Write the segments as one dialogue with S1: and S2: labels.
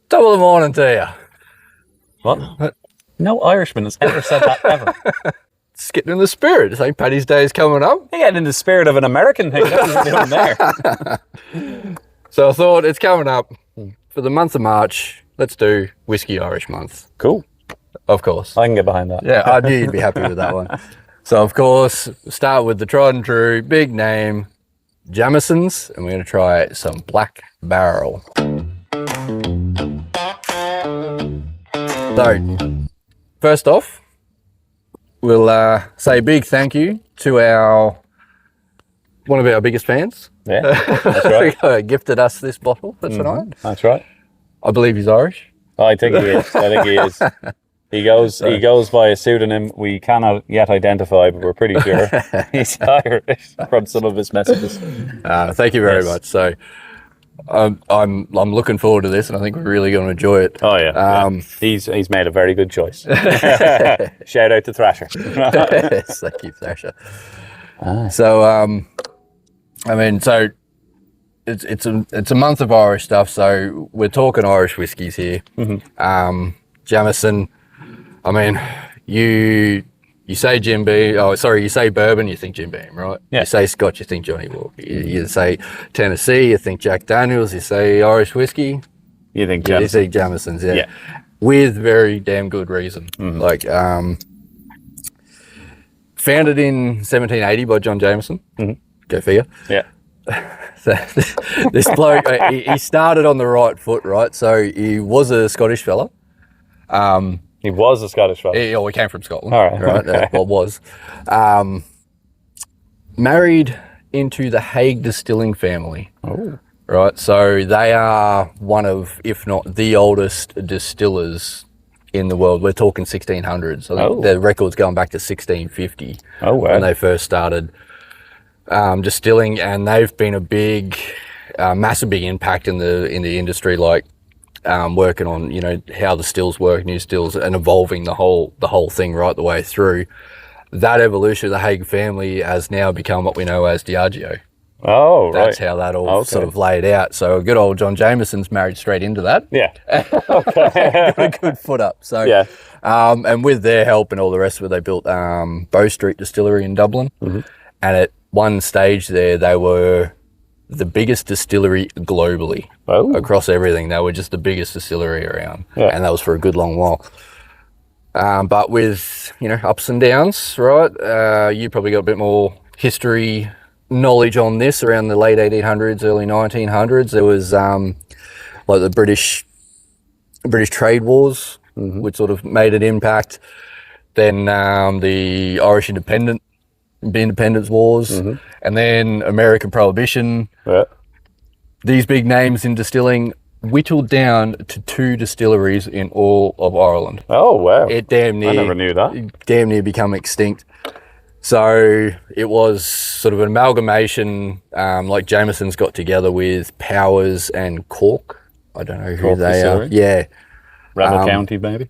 S1: Top of the morning to you.
S2: What? No Irishman has ever said that ever.
S1: It's getting in the spirit. St. Paddy's Day is coming up.
S2: You're getting in the spirit of an American thing. That's what you're doing there.
S1: So I thought it's coming up for the month of March. Let's do Whiskey Irish Month.
S2: Cool.
S1: Of course.
S2: I can get behind that.
S1: Yeah, I knew you'd be happy with that one. So, of course, start with the tried and true, big name, Jameson's, and we're going to try some Black Barrel. So, first off, we'll say a big thank you to one of our biggest fans.
S2: Yeah, that's right.
S1: Who gifted us this bottle for tonight.
S2: That's right.
S1: I believe he's Irish.
S2: I think he is. He goes by a pseudonym we cannot yet identify, but we're pretty sure he's Irish from some of his messages.
S1: Thank you very much. So I'm looking forward to this, and I think we're really going to enjoy it.
S2: Oh yeah, he's made a very good choice. Shout out to Thrasher.
S1: Yes, thank you, Thrasher. So so it's a month of Irish stuff. So we're talking Irish whiskies here. Mm-hmm. Jameson. I mean, you say Jim Beam. Oh, sorry, you say bourbon, you think Jim Beam, right? Yeah. You say Scotch, you think Johnny Walker. You say Tennessee, you think Jack Daniels. You say Irish whiskey,
S2: you think Jameson.
S1: You think Jameson's, yeah. With very damn good reason. Mm. Like, founded in 1780 by John Jameson. Mm-hmm. Go figure.
S2: Yeah.
S1: So this bloke, he started on the right foot, right? So he was a Scottish fella.
S2: He was a Scottish fella.
S1: He came from Scotland.
S2: All right.
S1: Right.
S2: Okay.
S1: Well, was. Married into the Haig distilling family.
S2: Oh.
S1: Right. So they are one of, if not the oldest distillers in the world. We're talking 1600s. I think the record's going back to 1650.
S2: Oh, wow.
S1: When they first started distilling, and they've been a massive big impact in the industry, like working on how the stills work, new stills, and evolving the whole thing right the way through. That evolution of the Haig family has now become what we know as Diageo.
S2: Oh,
S1: That's how that all sort of laid out. So good old John Jameson's married straight into that.
S2: Yeah.
S1: Got a good foot up. So
S2: yeah.
S1: And with their help and all the rest of it, they built Bow Street Distillery in Dublin. Mm-hmm. And at one stage there, they were the biggest distillery globally. Across everything. They were just the biggest distillery around. Yeah. And that was for a good long while. But with, ups and downs, right? You probably got a bit more history knowledge on this around the late 1800s, early 1900s. There was like the British trade wars, mm-hmm. which sort of made an impact. Then the Irish independence wars, mm-hmm. and then American Prohibition. Yeah. These big names in distilling whittled down to 2 distilleries in all of Ireland.
S2: Oh, wow.
S1: It damn near...
S2: I never knew that.
S1: Damn near become extinct. So it was sort of an amalgamation, like Jameson's got together with Powers and Cork. I don't know who
S2: Cork
S1: they
S2: distillery?
S1: are. Yeah.
S2: Randall County, maybe?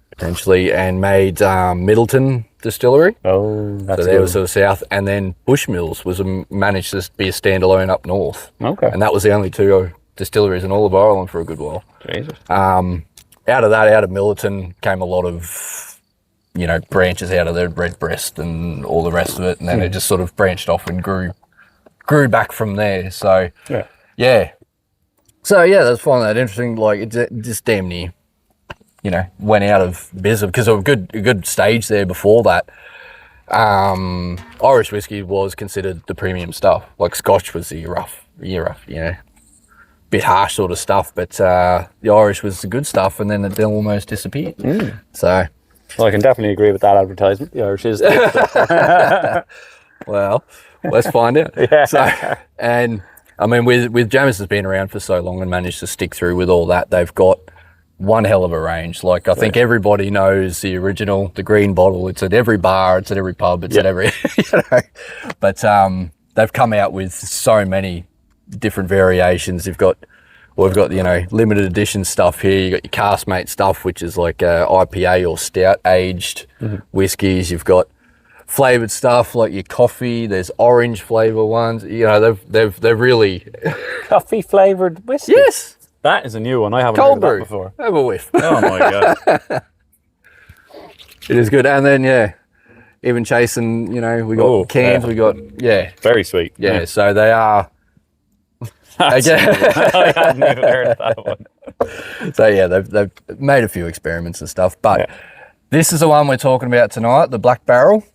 S1: Potentially, and made Midleton Distillery.
S2: Oh, that's
S1: so they were sort of south, and then Bushmills was managed to be a standalone up north. Okay. And that was the only 2 distilleries in all of Ireland for a good while.
S2: Jesus.
S1: Out of Midleton came a lot of, branches out of the Redbreast and all the rest of it, and then it just sort of branched off and grew back from there. So yeah. So yeah, that's finding that interesting. Like it just damn near, went out of business because of a good stage there before that. Irish whiskey was considered the premium stuff. Like Scotch was the rough, bit harsh sort of stuff, but the Irish was the good stuff, and then it almost disappeared. Mm. So,
S2: well, I can definitely agree with that advertisement. The Irish is the good stuff.
S1: Well, let's find out.
S2: Yeah.
S1: So, and I mean, with Jameson's been around for so long and managed to stick through with all that, they've got one hell of a range. Like I think everybody knows the original, the green bottle. It's at every bar, it's at every pub, it's at every, But they've come out with so many different variations. We've got limited edition stuff here. You got your Castmate stuff, which is like IPA or stout aged whiskies. You've got flavored stuff like your coffee. There's orange flavor ones. They've really
S2: coffee flavored whiskey.
S1: Yes.
S2: That is a new one. I haven't
S1: Cold
S2: heard
S1: brew.
S2: of that before.
S1: Have a whiff.
S2: Oh my God.
S1: It is good. And then, even chasing, we got cans, we got,
S2: Very sweet.
S1: Yeah, so they are.
S2: Again, I hadn't even heard of that one.
S1: So, they've made a few experiments and stuff. But this is the one we're talking about tonight, the Black Barrel.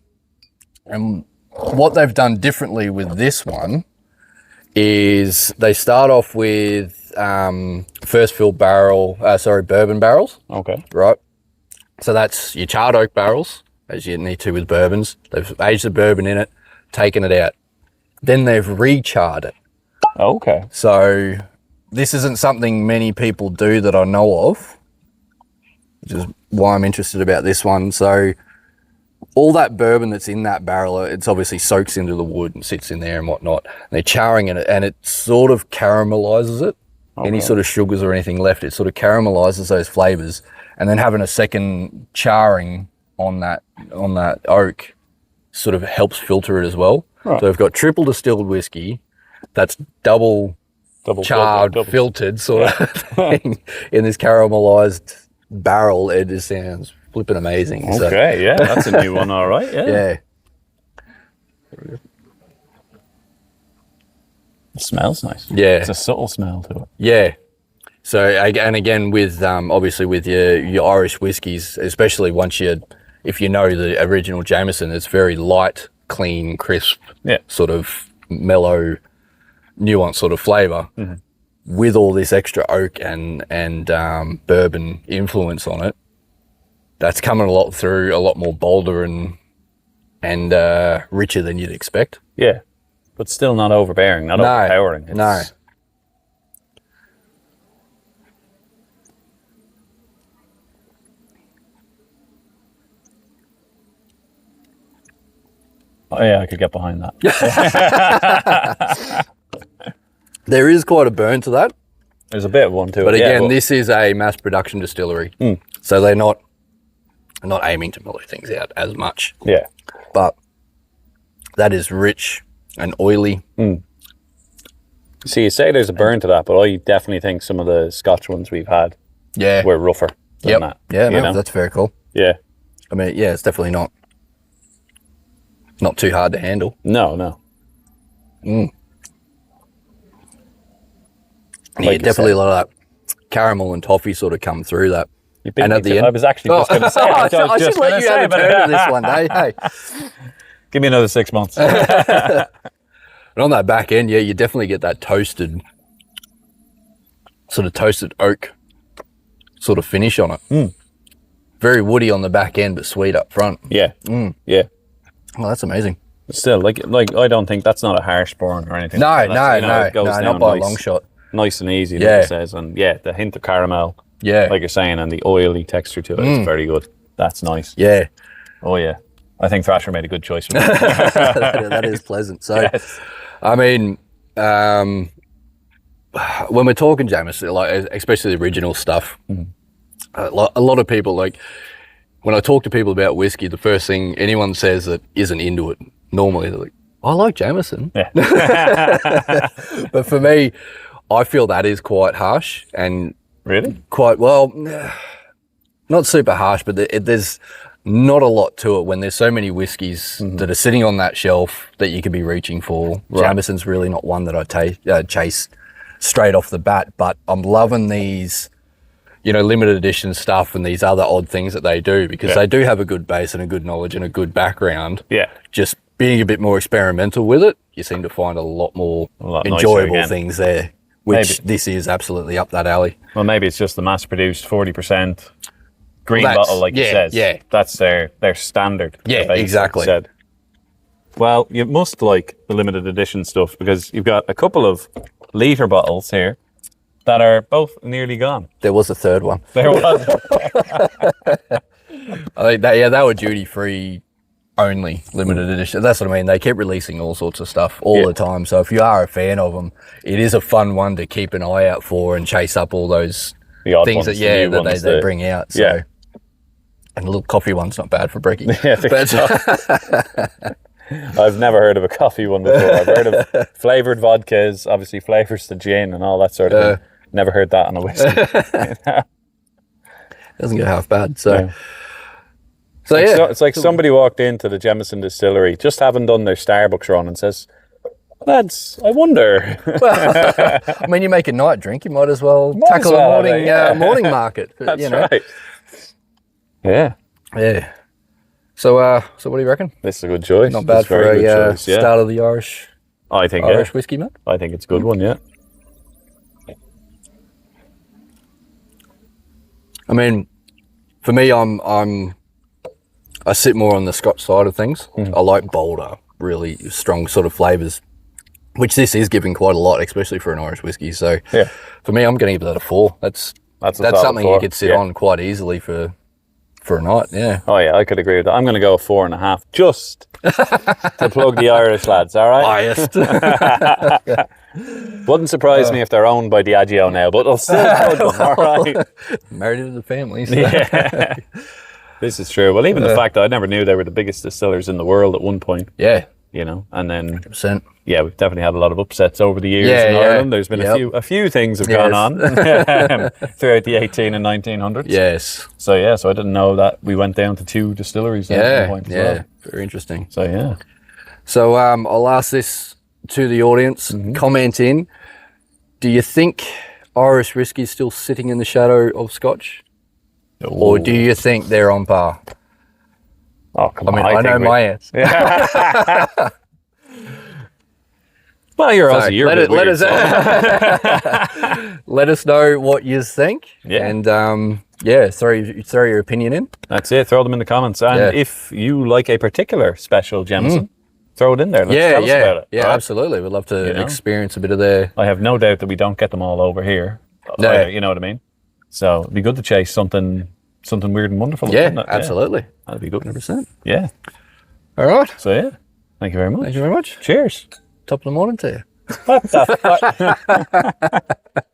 S1: And what they've done differently with this one is they start off with first fill bourbon barrels.
S2: Okay.
S1: Right. So that's your charred oak barrels, as you need to with bourbons. They've aged the bourbon in it, taken it out. Then they've recharred it.
S2: Okay.
S1: So this isn't something many people do that I know of, which is why I'm interested about this one. So all that bourbon that's in that barrel, it's obviously soaks into the wood and sits in there and whatnot. And they're charring it, and it sort of caramelizes it. Okay. Any sort of sugars or anything left, it sort of caramelizes those flavors. And then having a second charring on that oak sort of helps filter it as well. Right. So we've got triple distilled whiskey that's double charred, filtered sort of thing in this caramelized barrel. It just sounds flipping amazing.
S2: Okay, so. That's a new one, all right. Yeah. It smells nice.
S1: Yeah.
S2: It's a subtle smell to it.
S1: Yeah. So, and again, with obviously with your Irish whiskies, especially if you know the original Jameson, it's very light, clean, crisp, sort of mellow, nuanced sort of flavour. Mm-hmm. With all this extra oak and bourbon influence on it, that's coming a lot more bolder and richer than you'd expect.
S2: Yeah, but still not overbearing, not overpowering.
S1: No.
S2: Oh yeah, I could get behind that.
S1: There is quite a burn to that.
S2: There's a bit of one to it.
S1: But again, this is a mass production distillery. So they're not aiming to mellow things out as much.
S2: Yeah.
S1: But that is rich and oily.
S2: See, you say there's a burn to that, but I definitely think some of the Scotch ones we've had were rougher than that.
S1: Yeah, that's very cool.
S2: Yeah.
S1: I mean, it's definitely not too hard to handle.
S2: No.
S1: Definitely a lot of that caramel and toffee sort of come through that.
S2: And at the end, I was actually just going to say.
S1: I should let you have a turn of this one day. Hey,
S2: give me another 6 months.
S1: And on that back end, you definitely get that toasted oak sort of finish on it. Very woody on the back end, but sweet up front.
S2: Yeah. Yeah.
S1: Well, that's amazing.
S2: Still, like I don't think that's not a harsh burn or anything.
S1: No, not by a long shot.
S2: Nice and easy, like it says, and the hint of caramel, like you're saying, and the oily texture to it is very good. That's nice.
S1: Yeah.
S2: Oh yeah, I think Thrasher made a good choice for
S1: that is pleasant. So, I mean, when we're talking Jameson, like especially the original stuff, a lot of people, like when I talk to people about whiskey, the first thing anyone says that isn't into it, normally they're like, I like Jameson.
S2: Yeah.
S1: But for me, I feel that is quite harsh and
S2: really
S1: quite, well, not super harsh, but there's not a lot to it when there's so many whiskies that are sitting on that shelf that you could be reaching for. Right. Jameson's really not one that I chase straight off the bat, but I'm loving these, limited edition stuff and these other odd things that they do because they do have a good base and a good knowledge and a good background.
S2: Yeah.
S1: Just being a bit more experimental with it, you seem to find a lot more enjoyable things there, which this is absolutely up that alley.
S2: Well, maybe it's just the mass-produced 40% green bottle, like you said.
S1: Yeah,
S2: that's their standard.
S1: Yeah, exactly.
S2: Said. Well, you must like the limited edition stuff because you've got a couple of litre bottles here that are both nearly gone.
S1: There was a third one.
S2: There was.
S1: I think they were duty-free only limited edition. That's what I mean. They keep releasing all sorts of stuff all the time. So if you are a fan of them, it is a fun one to keep an eye out for and chase up all those things
S2: ones,
S1: that they bring out. So, and a little coffee one's not bad for brekkie.
S2: I've never heard of a coffee one before. I've heard of flavoured vodkas, obviously flavours to gin and all that sort of thing. Never heard that on a whiskey.
S1: Doesn't get half bad. So,
S2: Yeah.
S1: so yeah.
S2: It's like somebody walked into the Jameson Distillery, just having done their Starbucks run, and says, lads, I wonder.
S1: Well, I mean, you make a night drink, you might as well tackle a morning market.
S2: That's
S1: you know?
S2: right. Yeah.
S1: Yeah. So, so what do you reckon?
S2: This is a good choice.
S1: Not bad for a start of the Irish whiskey, mate.
S2: I think it's a good one, yeah.
S1: I mean, for me, I sit more on the Scotch side of things. I like bolder, really strong sort of flavours, which this is giving quite a lot, especially for an Irish whiskey. So,
S2: Yeah.
S1: for me, I'm going to give that a 4. That's something you could sit on quite easily for a night. Yeah.
S2: Oh yeah, I could agree with that. I'm going to go a 4.5, just to plug the Irish lads. All right.
S1: Biased.
S2: Wouldn't surprise me if they're owned by Diageo now, but I'll still plug them. All right.
S1: Married into the family. So.
S2: Yeah. This is true. Well, even the fact that I never knew they were the biggest distillers in the world at one point.
S1: Yeah.
S2: You know, and then
S1: 100%.
S2: yeah, we've definitely had a lot of upsets over the years in Ireland. There's been a few things have gone on throughout the 18 and 1900s.
S1: Yes.
S2: So yeah, so I didn't know that we went down to 2 distilleries at one point as well.
S1: Very interesting.
S2: So yeah.
S1: So I'll ask this to the audience. Comment in. Do you think Irish whiskey is still sitting in the shadow of Scotch?
S2: Ooh.
S1: Or do you think they're on par?
S2: Oh, come on.
S1: I know my answer.
S2: Well, you're Aussie. You're
S1: let us know what you think.
S2: Yeah.
S1: And throw your opinion in.
S2: That's it. Throw them in the comments. And if you like a particular special Jameson, throw it in there. Let's tell us about it.
S1: Yeah, absolutely. We'd love to experience a bit of their...
S2: I have no doubt that we don't get them all over here.
S1: No.
S2: You know what I mean? So it'd be good to chase something weird and wonderful.
S1: Yeah, absolutely.
S2: That'd be good.
S1: 100%.
S2: Yeah.
S1: All right.
S2: So yeah. Thank you very much.
S1: Thank you very much.
S2: Cheers.
S1: Top of the morning to you.
S2: What the fuck?